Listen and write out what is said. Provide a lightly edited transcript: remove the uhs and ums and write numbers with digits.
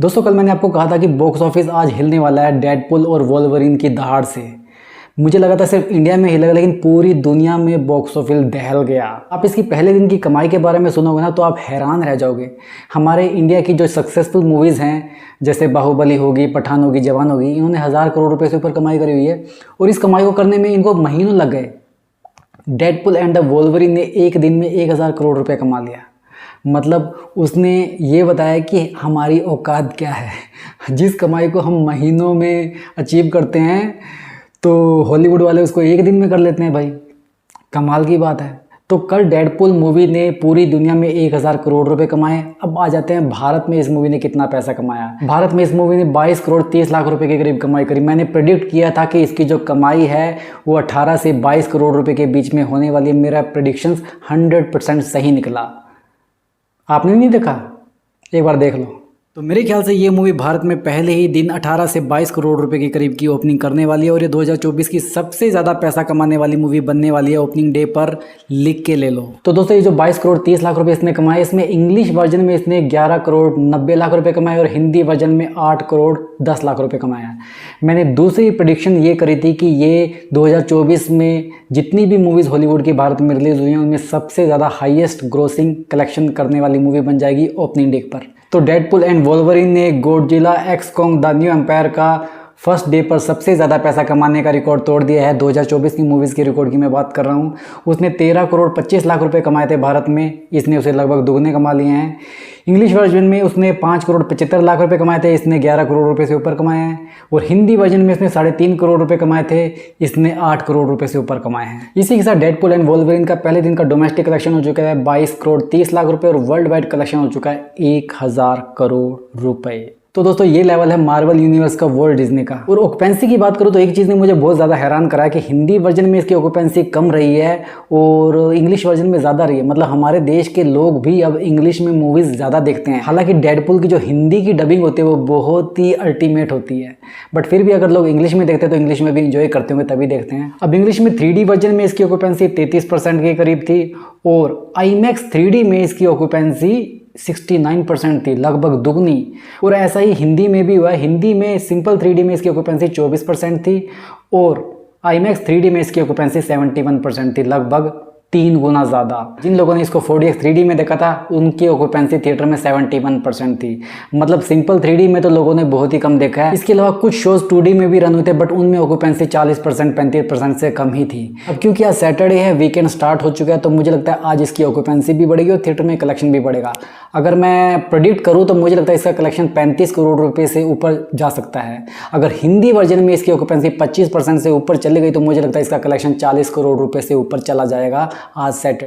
दोस्तों कल मैंने आपको कहा था कि बॉक्स ऑफिस आज हिलने वाला है डेडपुल और वोल्वरिन की दहाड़ से। मुझे लगा था सिर्फ इंडिया में हिलेगा, लेकिन पूरी दुनिया में बॉक्स ऑफिस दहल गया। आप इसकी पहले दिन की कमाई के बारे में सुनोगे ना तो आप हैरान रह जाओगे। हमारे इंडिया की जो सक्सेसफुल मूवीज़ हैं जैसे बाहुबली होगी, पठान होगी, जवान होगी, इन्होंने 1000 करोड़ रुपए से ऊपर कमाई करी हुई है और इस कमाई को करने में इनको महीनों लग गए। डेडपुल एंड द वोल्वरिन ने एक दिन में 1000 करोड़ रुपए कमा लिया। मतलब उसने ये बताया कि हमारी औकात क्या है। जिस कमाई को हम महीनों में अचीव करते हैं तो हॉलीवुड वाले उसको एक दिन में कर लेते हैं। भाई कमाल की बात है। तो कल डेडपुल मूवी ने पूरी दुनिया में 1000 करोड़ रुपए कमाए। अब आ जाते हैं भारत में इस मूवी ने कितना पैसा कमाया। भारत में इस मूवी ने 22 करोड़ 30 लाख रुपए के करीब कमाई करी। मैंने प्रेडिक्ट किया था कि इसकी जो कमाई है वो 18 से 22 करोड़ रुपए के बीच में होने वाली है। मेरा प्रेडिक्शंस 100% सही निकला। आपने नहीं देखा? एक बार देख लो। तो मेरे ख्याल से ये मूवी भारत में पहले ही दिन 18 से 22 करोड़ रुपए के करीब की ओपनिंग करने वाली है और ये 2024 की सबसे ज़्यादा पैसा कमाने वाली मूवी बनने वाली है। ओपनिंग डे पर लिख के ले लो। तो दोस्तों ये जो 22 करोड़ 30 लाख रुपए इसने कमाए, इसमें इंग्लिश वर्जन में इसने 11 करोड़ 90 लाख रुपए कमाए और हिंदी वर्जन में 8 करोड़ 10 लाख रुपए कमाया। मैंने दूसरी प्रेडिक्शन ये करी थी कि ये 2024 में जितनी भी मूवीज़ हॉलीवुड की भारत में रिलीज हुई हैं उनमें सबसे ज़्यादा हाईएस्ट ग्रोसिंग कलेक्शन करने वाली मूवी बन जाएगी ओपनिंग डे पर। तो डेडपुल एंड वोल्वरिन ने Godzilla x Kong the new empire का फर्स्ट डे पर सबसे ज़्यादा पैसा कमाने का रिकॉर्ड तोड़ दिया है। 2024 की मूवीज़ के रिकॉर्ड की मैं बात कर रहा हूँ। उसने 13 करोड़ 25 लाख रुपए कमाए थे भारत में, इसने उसे लगभग दुगने कमा लिए हैं। इंग्लिश वर्जन में उसने 5 करोड़ 75 लाख रुपए कमाए थे, इसने 11 करोड़ रुपए से ऊपर कमाए हैं। और हिंदी वर्जन में इसने 3.5 करोड़ रुपए कमाए थे, इसने 8 करोड़ रुपए से ऊपर कमाए हैं। इसी के साथ डेडपुल एंड वोल्वरिन का पहले दिन का डोमेस्टिक कलेक्शन हो चुका है 22 करोड़ 30 लाख रुपए और वर्ल्ड वाइड कलेक्शन हो चुका है 1000 करोड़ रुपए। तो दोस्तों ये लेवल है मार्वल यूनिवर्स का, वर्ल्ड डिज्नी का। और ऑक्यूपेंसी की बात करूँ तो एक चीज़ ने मुझे बहुत ज़्यादा हैरान करा है कि हिंदी वर्जन में इसकी ऑक्यूपेंसी कम रही है और इंग्लिश वर्जन में ज़्यादा रही है। मतलब हमारे देश के लोग भी अब इंग्लिश में मूवीज़ ज़्यादा देखते हैं। हालांकि डेडपुल की जो हिंदी की डबिंग होती है वो बहुत ही अल्टीमेट होती है, बट फिर भी अगर लोग इंग्लिश में देखते हैं तो इंग्लिश में भी इंजॉय करते होंगे तभी देखते हैं। अब इंग्लिश में 3D वर्जन में इसकी ऑक्यूपेंसी 33% के करीब थी और IMAX 3D में इसकी ऑक्यूपेंसी 69% थी, लगभग दुगनी। और ऐसा ही हिंदी में भी हुआ है। हिंदी में सिंपल 3D में इसकी ऑक्यूपेंसी 24% थी और IMAX 3D में इसकी ऑक्यूपेंसी 71% थी, लगभग 3 गुना ज़्यादा। जिन लोगों ने इसको 4DX 3D में देखा था उनकी ऑक्यूपेंसी थिएटर में 71% थी। मतलब सिंपल 3D में तो लोगों ने बहुत ही कम देखा है। इसके अलावा कुछ शोज 2D में भी रन हुए थे बट उनमें ऑक्यूपेंसी 40% 35% से कम ही थी। अब क्योंकि आज सैटरडे है, वीकेंड स्टार्ट हो चुका है, तो मुझे लगता है आज इसकी ऑक्यूपेंसी भी बढ़ेगी और थिएटर में कलेक्शन भी बढ़ेगा। अगर मैं प्रेडिक्ट करूँ तो मुझे लगता है इसका कलेक्शन 35 करोड़ रुपये से ऊपर जा सकता है। अगर हिंदी वर्जन में इसकी ऑक्यूपेंसी 25% से ऊपर चली गई तो मुझे लगता है इसका कलेक्शन 40 करोड़ रुपये से ऊपर चला जाएगा आज सैटरडे।